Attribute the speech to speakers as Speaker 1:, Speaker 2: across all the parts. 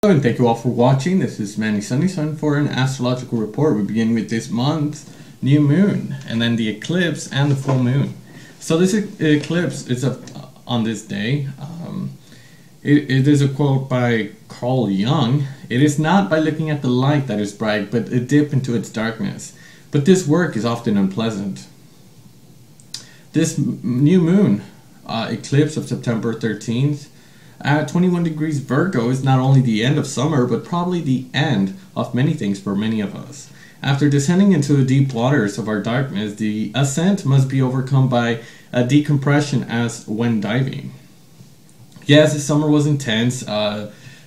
Speaker 1: Hello and thank you all for watching. This is Manny Sunny for an astrological report. We begin with this month's new moon and then the eclipse and the full moon. So this eclipse is on this day. It is a quote by Carl Jung. It is not by looking at the light that is bright, but a dip into its darkness. But this work is often unpleasant. This new moon eclipse of September 13th at 21 degrees Virgo is not only the end of summer, but probably the end of many things for many of us. After descending into the deep waters of our darkness, the ascent must be overcome by a decompression as when diving. Yes, the summer was intense,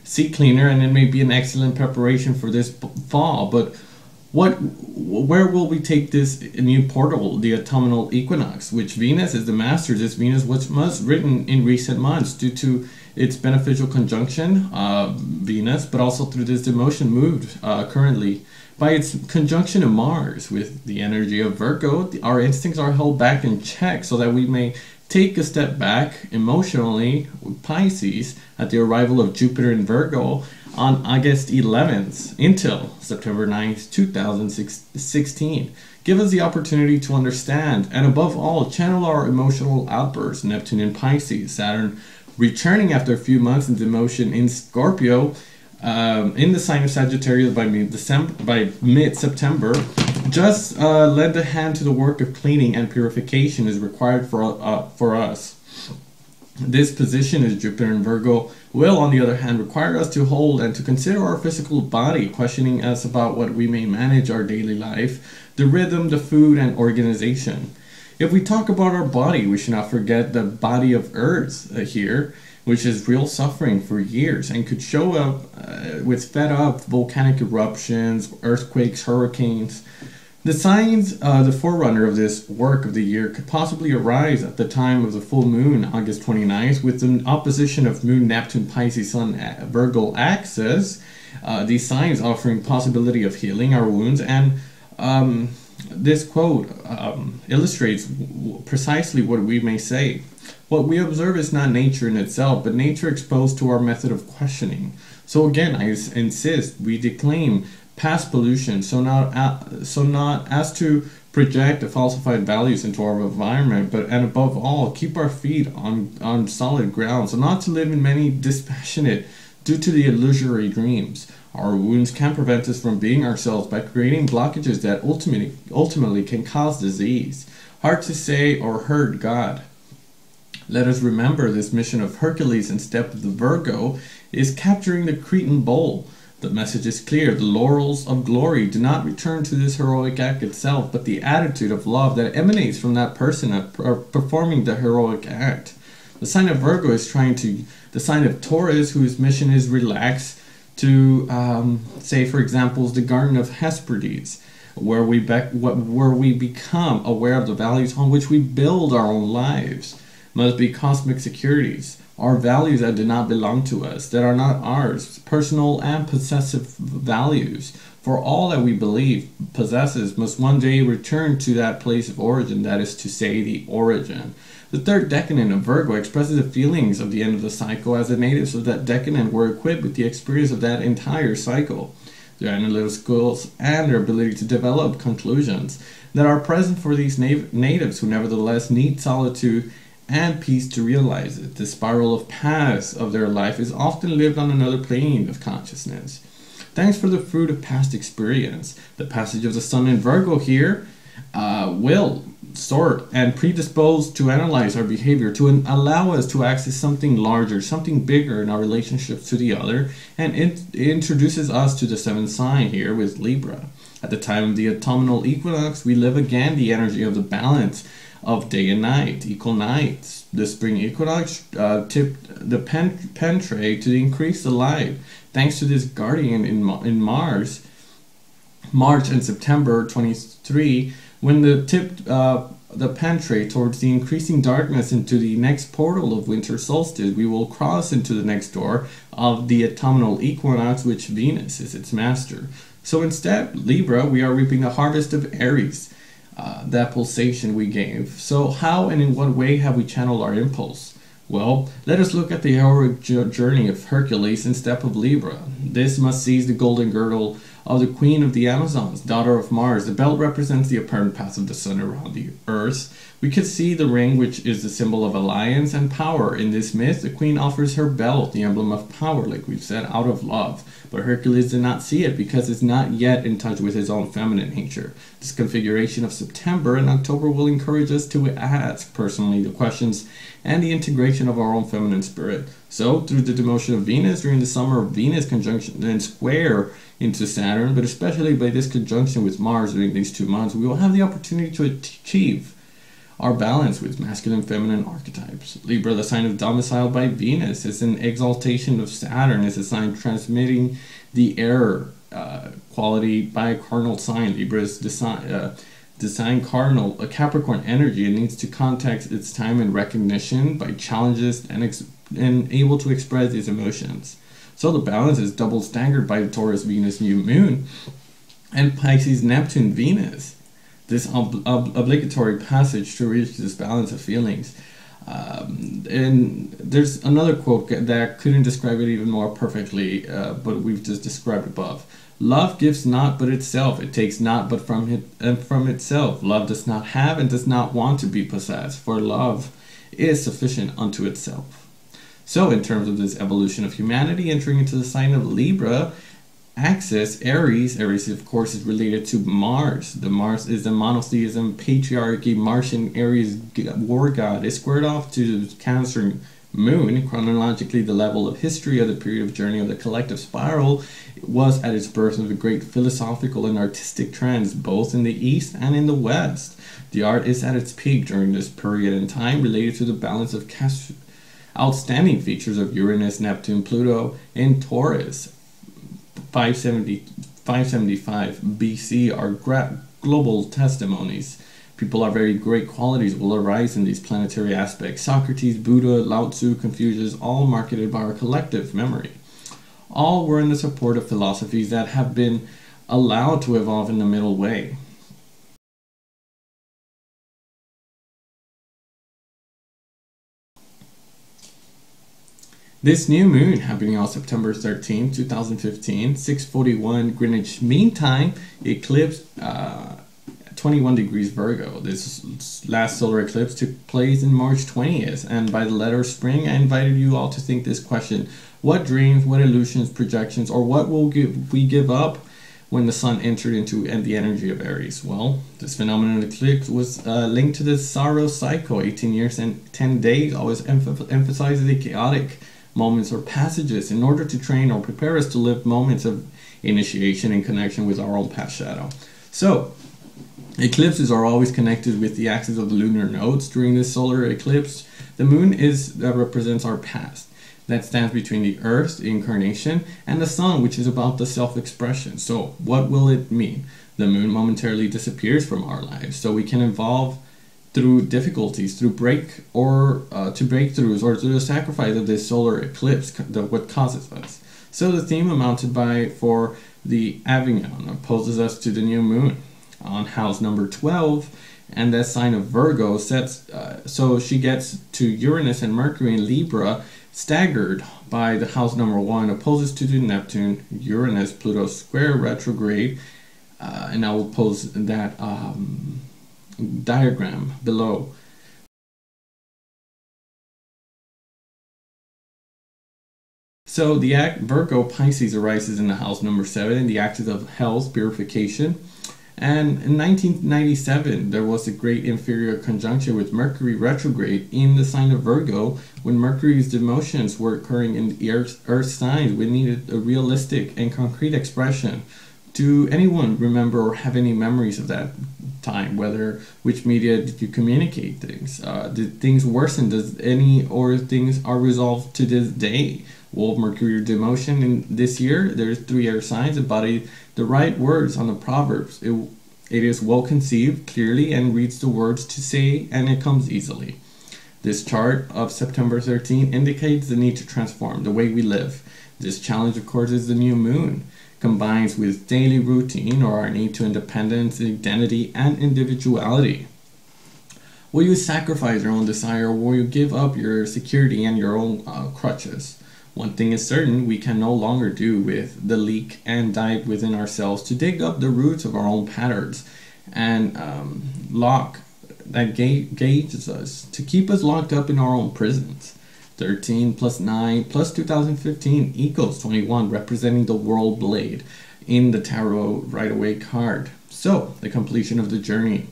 Speaker 1: sea cleaner, and it may be an excellent preparation for this fall, but where will we take this new portal, the autumnal equinox, which Venus is the master? This Venus was written in recent months due to its beneficial conjunction, Venus, but also through this demotion moved currently by its conjunction of Mars with the energy of Virgo. Our instincts are held back in check so that we may take a step back emotionally with Pisces at the arrival of Jupiter in Virgo on August 11th until September 9th, 2016. Give us the opportunity to understand and above all channel our emotional outbursts. Neptune in Pisces, Saturn returning after a few months in demotion in Scorpio, in the sign of Sagittarius by mid-September, just lend a hand to the work of cleaning and purification is required for us. This position as Jupiter in Virgo will, on the other hand, require us to hold and to consider our physical body, questioning us about what we may manage our daily life, the rhythm, the food, and organization. If we talk about our body, we should not forget the body of Earth here, which is real suffering for years and could show up with fed up volcanic eruptions, earthquakes, hurricanes. The signs, the forerunner of this work of the year, could possibly arise at the time of the full moon, August 29th, with the opposition of Moon, Neptune, Pisces, Sun, Virgo axis. These signs offering possibility of healing our wounds, and this quote illustrates precisely what we may say. What we observe is not nature in itself, but nature exposed to our method of questioning. So again, I insist, we declaim past pollution, so not as to project the falsified values into our environment, but and above all, keep our feet on solid ground, so not to live in many dispassionate due to the illusory dreams. Our wounds can prevent us from being ourselves by creating blockages that ultimately can cause disease. Hard to say or hurt God. Let us remember this mission of Hercules in step of the Virgo is capturing the Cretan bowl. The message is clear. The laurels of glory do not return to this heroic act itself, but the attitude of love that emanates from that person performing the heroic act. The sign of Virgo is the sign of Taurus, whose mission is relax, to say, for example, the Garden of Hesperides, where we become aware of the values on which we build our own lives. Must be cosmic securities, our values that do not belong to us, that are not ours, personal and possessive values. For all that we believe possesses must one day return to that place of origin, that is to say, the origin. The third decadent of Virgo expresses the feelings of the end of the cycle, as the natives of that decadent were equipped with the experience of that entire cycle, their analytical skills, and their ability to develop conclusions that are present for these natives who nevertheless need solitude and peace to realize it. The spiral of past of their life is often lived on another plane of consciousness. Thanks for the fruit of past experience. The passage of the Sun in Virgo here will sort and predispose to analyze our behavior, to allow us to access something larger, something bigger in our relationships to the other, and it introduces us to the seventh sign here with Libra. At the time of the autumnal equinox, we live again the energy of the balance of day and night, equal nights. The spring equinox tipped the pen tray to increase the light, thanks to this guardian in March and September 23, when the tipped the pen tray towards the increasing darkness into the next portal of winter solstice, we will cross into the next door of the autumnal equinox, which Venus is its master. So instead, Libra, we are reaping the harvest of Aries, that pulsation we gave. So how and in what way have we channeled our impulse? Well, let us look at the heroic journey of Hercules in step of Libra. This must seize the golden girdle of the queen of the Amazons, daughter of Mars. The belt represents the apparent path of the sun around the earth. We could see the ring, which is the symbol of alliance and power. In this myth, the queen offers her belt, the emblem of power, like we've said, out of love. But Hercules did not see it because it's not yet in touch with his own feminine nature. This configuration of September and October will encourage us to ask personally the questions and the integration of our own feminine spirit. So, through the demotion of Venus during the summer of Venus conjunction and square into Saturn, but especially by this conjunction with Mars during these 2 months, we will have the opportunity to achieve our balance with masculine and feminine archetypes. Libra, the sign of domicile by Venus, is an exaltation of Saturn, is a sign transmitting the air quality by a cardinal sign. Libra is design cardinal, a Capricorn energy. It needs to context its time and recognition by challenges and able to express these emotions. So the balance is double staggered by the Taurus Venus new moon and Pisces Neptune Venus. This obligatory passage to reach this balance of feelings. And there's another quote that couldn't describe it even more perfectly, but we've just described above. Love gives not but itself. It takes not but from itself. Love does not have and does not want to be possessed, for love is sufficient unto itself. So in terms of this evolution of humanity entering into the sign of Libra, axis, Aries of course is related to Mars. The Mars is the monotheism, patriarchy, Martian Aries war god is squared off to the Cancer moon. Chronologically, the level of history of the period of journey of the collective spiral was at its birth of a great philosophical and artistic trends, both in the East and in the West. The art is at its peak during this period in time, related to the balance of outstanding features of Uranus, Neptune, Pluto, and Taurus. 575 BC are global testimonies. People are very great qualities will arise in these planetary aspects. Socrates, Buddha, Lao Tzu, Confucius, all marketed by our collective memory. All were in the support of philosophies that have been allowed to evolve in the middle way. This new moon happening on September 13, 2015, 6:41 Greenwich Mean Time, eclipse 21 degrees Virgo. This last solar eclipse took place in March 20th, and by the letter spring, I invited you all to think this question: what dreams, what illusions, projections, or what will we give up when the sun entered into the energy of Aries? Well, this phenomenon eclipse was linked to the Saros cycle. 18 years and 10 days always emphasizes the chaotic moments or passages in order to train or prepare us to live moments of initiation in connection with our own past shadow. So, eclipses are always connected with the axis of the lunar nodes. During this solar eclipse, the moon represents our past. That stands between the earth, the incarnation, and the sun, which is about the self-expression. So, what will it mean? The moon momentarily disappears from our lives, so we can evolve through difficulties, through breakthroughs, or through the sacrifice of this solar eclipse, what causes us. So the theme mounted for the Avignon opposes us to the new moon on house number 12, and that sign of Virgo sets, so she gets to Uranus and Mercury in Libra, staggered by the house number 1, opposes to the Neptune, Uranus, Pluto square retrograde, and I will post that diagram below. So the Virgo Pisces arises in the house number 7, the axis of health, purification. And in 1997, there was a great inferior conjunction with Mercury retrograde in the sign of Virgo. When Mercury's demotions were occurring in the Earth signs, we needed a realistic and concrete expression. Do anyone remember or have any memories of that time? Which media did you communicate things? Did things worsen? Or things are resolved to this day? Well, Mercury demotion in this year, there's 3 air signs embody the right words on the Proverbs. It is well conceived, clearly, and reads the words to say, and it comes easily. This chart of September 13 indicates the need to transform the way we live. This challenge, of course, is the new moon, combines with daily routine or our need to independence, identity, and individuality. Will you sacrifice your own desire, or will you give up your security and your own crutches? One thing is certain, we can no longer do with the leak and dive within ourselves to dig up the roots of our own patterns and lock that gauges us, to keep us locked up in our own prisons. 13 plus 9 plus 2015 equals 21, representing the world blade in the tarot right away card. So, the completion of the journey.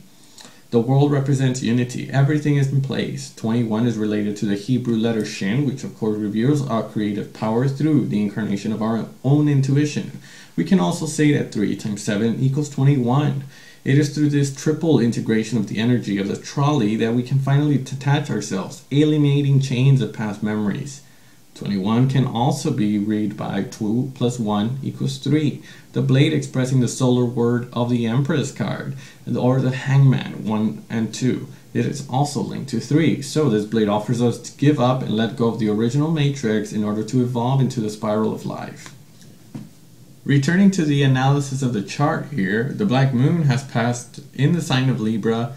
Speaker 1: The world represents unity. Everything is in place. 21 is related to the Hebrew letter Shin, which of course reveals our creative power through the incarnation of our own intuition. We can also say that 3 times 7 equals 21. It is through this triple integration of the energy of the trolley that we can finally detach ourselves, alienating chains of past memories. 21 can also be read by 2 plus 1 equals 3. The blade expressing the solar word of the Empress card, or the Hangman 1 and 2. It is also linked to 3. So this blade offers us to give up and let go of the original matrix in order to evolve into the spiral of life. Returning to the analysis of the chart here, the Black Moon has passed in the sign of Libra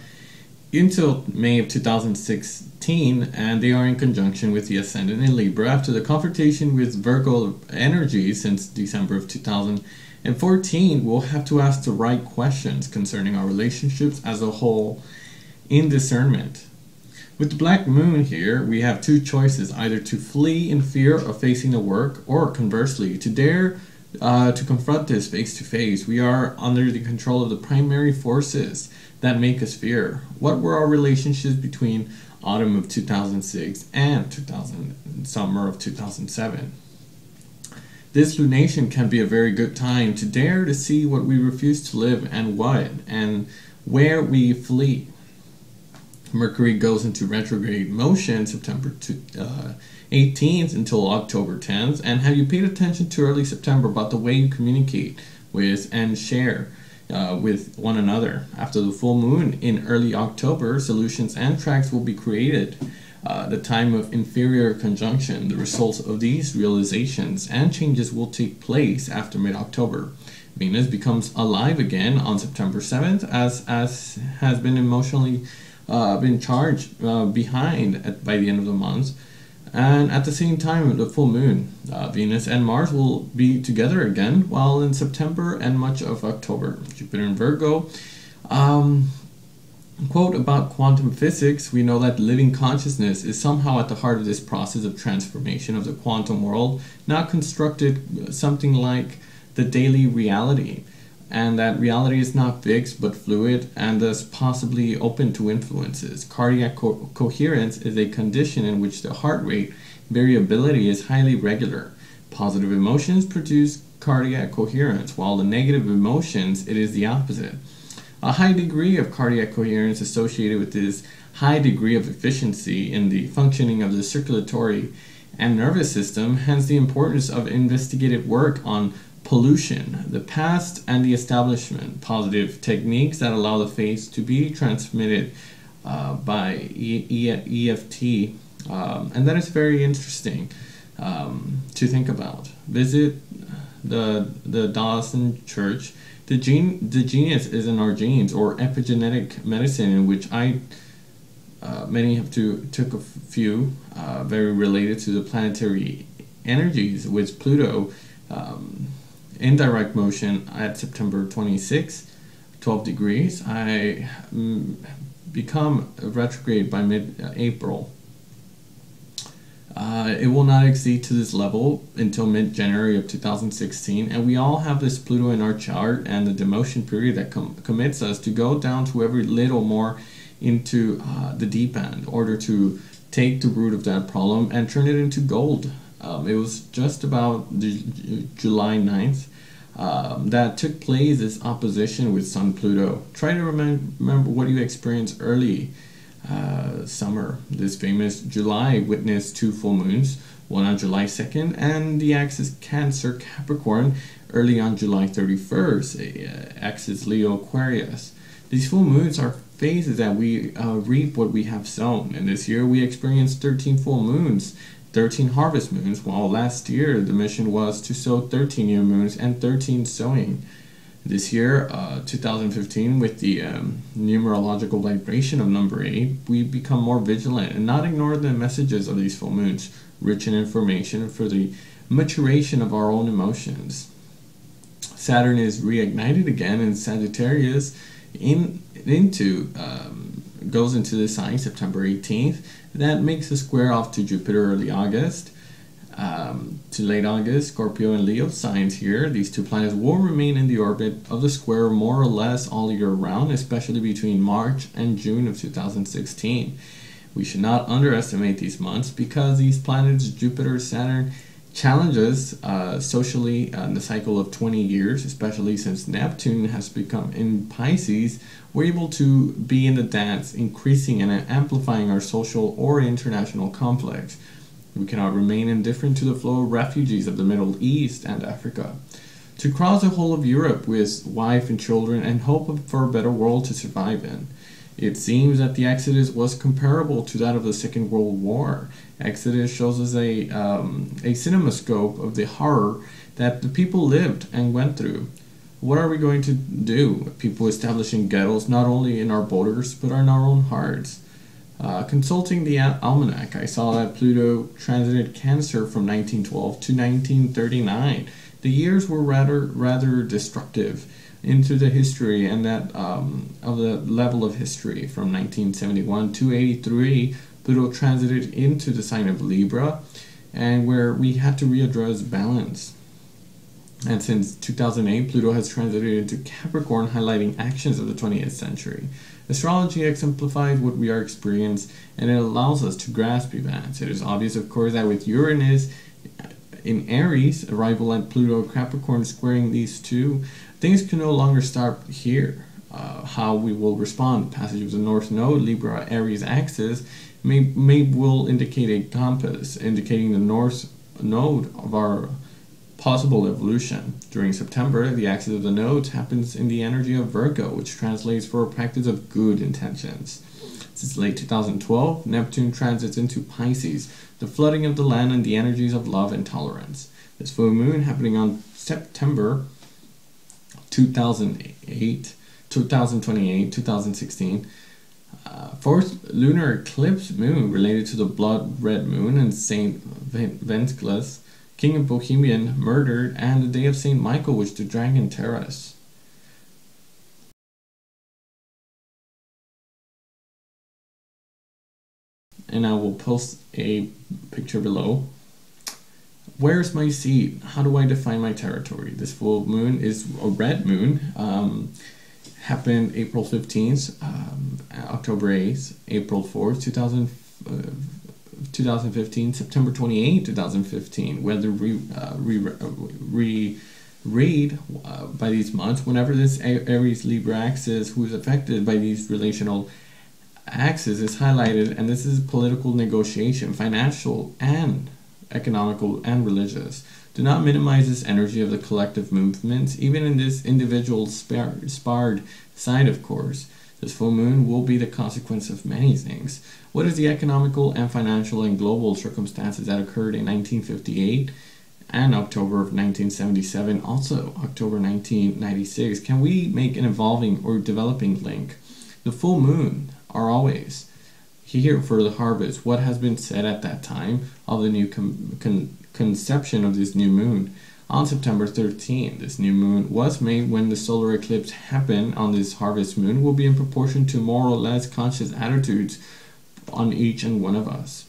Speaker 1: until May of 2016, and they are in conjunction with the Ascendant in Libra after the confrontation with Virgo energy since December of 2014. We'll have to ask the right questions concerning our relationships as a whole in discernment. With the Black Moon here, we have two choices, either to flee in fear of facing the work, or conversely, to dare to confront this face to face. We are under the control of the primary forces that make us fear. What were our relationships between autumn of 2006 and summer of 2007? This lunation can be a very good time to dare to see what we refuse to live and what and where we flee. Mercury goes into retrograde motion September 18th until October 10th. And have you paid attention to early September about the way you communicate with and share with one another? After the full moon in early October, solutions and tracks will be created. The time of inferior conjunction, the results of these realizations and changes will take place after mid-October. Venus becomes alive again on September 7th, as has been emotionally been charged behind by the end of the month. And at the same time, the full moon, Venus and Mars will be together again, while in September and much of October, Jupiter in Virgo. Quote about quantum physics, we know that living consciousness is somehow at the heart of this process of transformation of the quantum world, now constructed something like the daily reality, and that reality is not fixed but fluid and thus possibly open to influences. Cardiac coherence is a condition in which the heart rate variability is highly regular. Positive emotions produce cardiac coherence, while the negative emotions, it is the opposite. A high degree of cardiac coherence associated with this high degree of efficiency in the functioning of the circulatory and nervous system, hence the importance of investigative work on pollution, the past, and the establishment. Positive techniques that allow the face to be transmitted by EFT, and that is very interesting to think about. Visit the Dawson Church. The genius is in our genes, or epigenetic medicine, in which many have took a few very related to the planetary energies, with Pluto in direct motion at September 26, 12 degrees. I become retrograde by mid-April. It will not exceed to this level until mid-January of 2016, and we all have this Pluto in our chart and the demotion period that commits us to go down to every little more into the deep end in order to take the root of that problem and turn it into gold. It was just about July 9th that took place, this opposition with Sun Pluto. Try to remember what you experienced early summer. This famous July witnessed two full moons, one on July 2nd and the axis Cancer Capricorn early on July 31st, axis Leo Aquarius. These full moons are phases that we reap what we have sown, and this year we experienced 13 full moons, 13 harvest moons, while last year the mission was to sow 13 new moons and 13 sowing. This year, 2015, with the numerological vibration of number 8, we become more vigilant and not ignore the messages of these full moons, rich in information for the maturation of our own emotions. Saturn is reignited again in Sagittarius, goes into the sign September 18th. That makes a square off to Jupiter early August. To late August, Scorpio and Leo signs here. These two planets will remain in the orbit of the square more or less all year round, especially between March and June of 2016. We should not underestimate these months because these planets, Jupiter, Saturn, challenges socially in the cycle of 20 years, especially since Neptune has become in Pisces. We're able to be in the dance, increasing and amplifying our social or international conflicts. We cannot remain indifferent to the flow of refugees of the Middle East and Africa. To cross the whole of Europe with wife and children and hope for a better world to survive in. It seems that the Exodus was comparable to that of the Second World War. Exodus shows us a cinemascope of the horror that the people lived and went through. What are we going to do? People establishing ghettos not only in our borders but in our own hearts. Consulting the almanac, I saw that Pluto transited Cancer from 1912 to 1939. The years were rather destructive into the history and that of the level of history. From 1971 to 83, Pluto transited into the sign of Libra, and where we had to readdress balance. And since 2008, Pluto has transited into Capricorn, highlighting actions of the 20th century. Astrology exemplifies what we are experiencing, and it allows us to grasp events. It is obvious, of course, that with Uranus in Aries, arrival at Pluto Capricorn squaring these two, things can no longer stop here. How we will respond. The passage of the North Node, Libra Aries axis, will indicate a compass, indicating the North Node of our possible evolution. During September, the axis of the nodes happens in the energy of Virgo, which translates for a practice of good intentions. Since late 2012, Neptune transits into Pisces, the flooding of the land and the energies of love and tolerance. This full moon happening on September 2028, 2016, fourth lunar eclipse moon related to the blood red moon and Saint Venceslas, King of Bohemian, murdered, and the day of Saint Michael, which the dragon terrors. And I will post a picture below. Where's my seat? How do I define my territory? This full moon is a red moon. Happened April 15th, October 8th, April 4th, 2015, September 28, 2015. Whether read by these months, whenever this Aries Libra axis, who is affected by these relational axis, is highlighted, and this is political negotiation, financial and economical and religious. Do not minimize this energy of the collective movements, even in this individual sparred side, of course. This full moon will be the consequence of many things. What is the economical and financial and global circumstances that occurred in 1958 and October of 1977, also October 1996? Can we make an evolving or developing link? The full moon are always here for the harvest. What has been said at that time of the new conception of this new moon? On September 13th, this new moon was made. When the solar eclipse happened on this harvest moon will be in proportion to more or less conscious attitudes on each and one of us.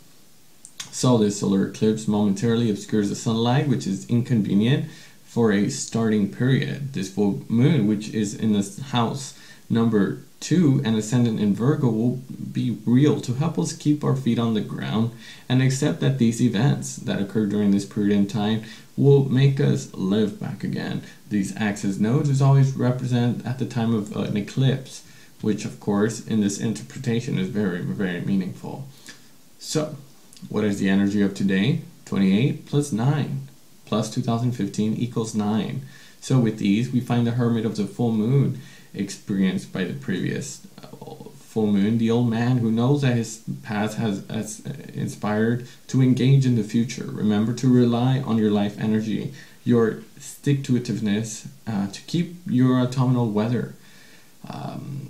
Speaker 1: So this solar eclipse momentarily obscures the sunlight, which is inconvenient for a starting period. This full moon, which is in this house number 2 and ascendant in Virgo, will be real to help us keep our feet on the ground and accept that these events that occur during this period in time will make us live back again. These axis nodes is always represent at the time of an eclipse, which of course in this interpretation is very, very meaningful. So, what is the energy of today? 28 plus 9 plus 2015 equals 9. So with these, we find the hermit of the full moon experienced by the previous full moon, the old man who knows that his past has inspired to engage in the future. Remember to rely on your life energy. your stick-to-itiveness to keep your autumnal weather.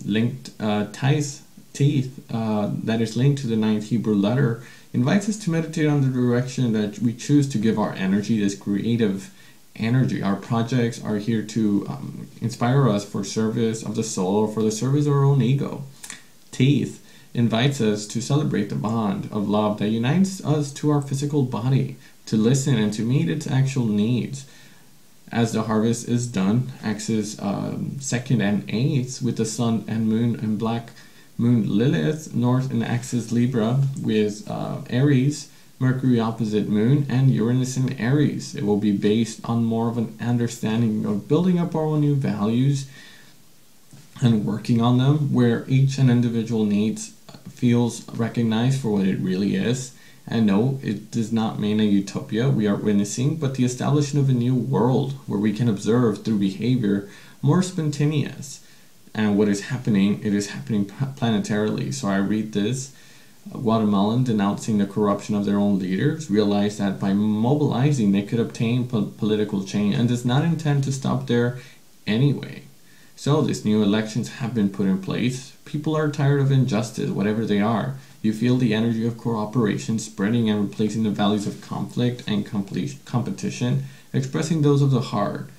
Speaker 1: Linked teeth that is linked to the ninth Hebrew letter invites us to meditate on the direction that we choose to give our energy, this creative energy. Our projects are here to inspire us for service of the soul or for the service of our own ego. Teeth invites us to celebrate the bond of love that unites us to our physical body, to listen and to meet its actual needs. As the harvest is done, axis 2nd and 8th with the sun and moon and black moon Lilith, north in axis Libra with Aries, Mercury opposite moon, and Uranus in Aries. It will be based on more of an understanding of building up our own new values and working on them, where each and individual needs feels recognized for what it really is. And no, it does not mean a utopia we are witnessing, but the establishment of a new world where we can observe through behavior more spontaneous. And what is happening, it is happening planetarily. So I read this. Guatemalan denouncing the corruption of their own leaders realized that by mobilizing they could obtain political change and does not intend to stop there anyway. So these new elections have been put in place. People are tired of injustice, whatever they are. You feel the energy of cooperation spreading and replacing the values of conflict and competition, expressing those of the heart.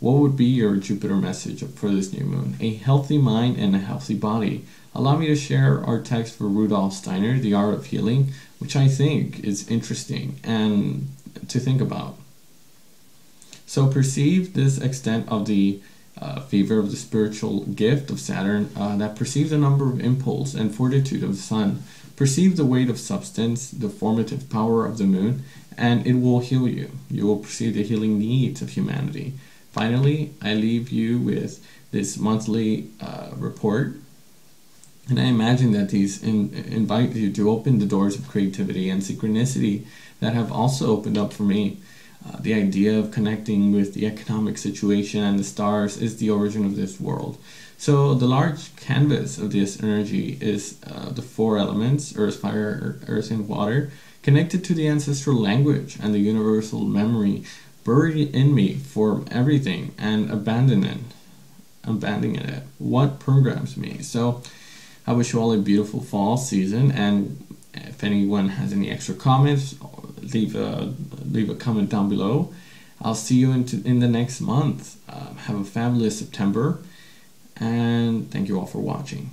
Speaker 1: What would be your Jupiter message for this new moon? A healthy mind and a healthy body. Allow me to share our text for Rudolf Steiner, The Art of Healing, which I think is interesting and to think about. So perceive this extent of the fever of the spiritual gift of Saturn that perceives the number of impulse and fortitude of the sun. Perceive the weight of substance, the formative power of the moon, and it will heal you. You will perceive the healing needs of humanity. Finally, I leave you with this monthly report. And I imagine that these invite you to open the doors of creativity and synchronicity that have also opened up for me. The idea of connecting with the economic situation and the stars is the origin of this world. So the large canvas of this energy is the four elements, earth, fire, earth, and water, connected to the ancestral language and the universal memory buried in me for everything and abandoning it. What programs me? So I wish you all a beautiful fall season, and if anyone has any extra comments, leave a comment down below. I'll see you in the next month. Have a fabulous September, and thank you all for watching.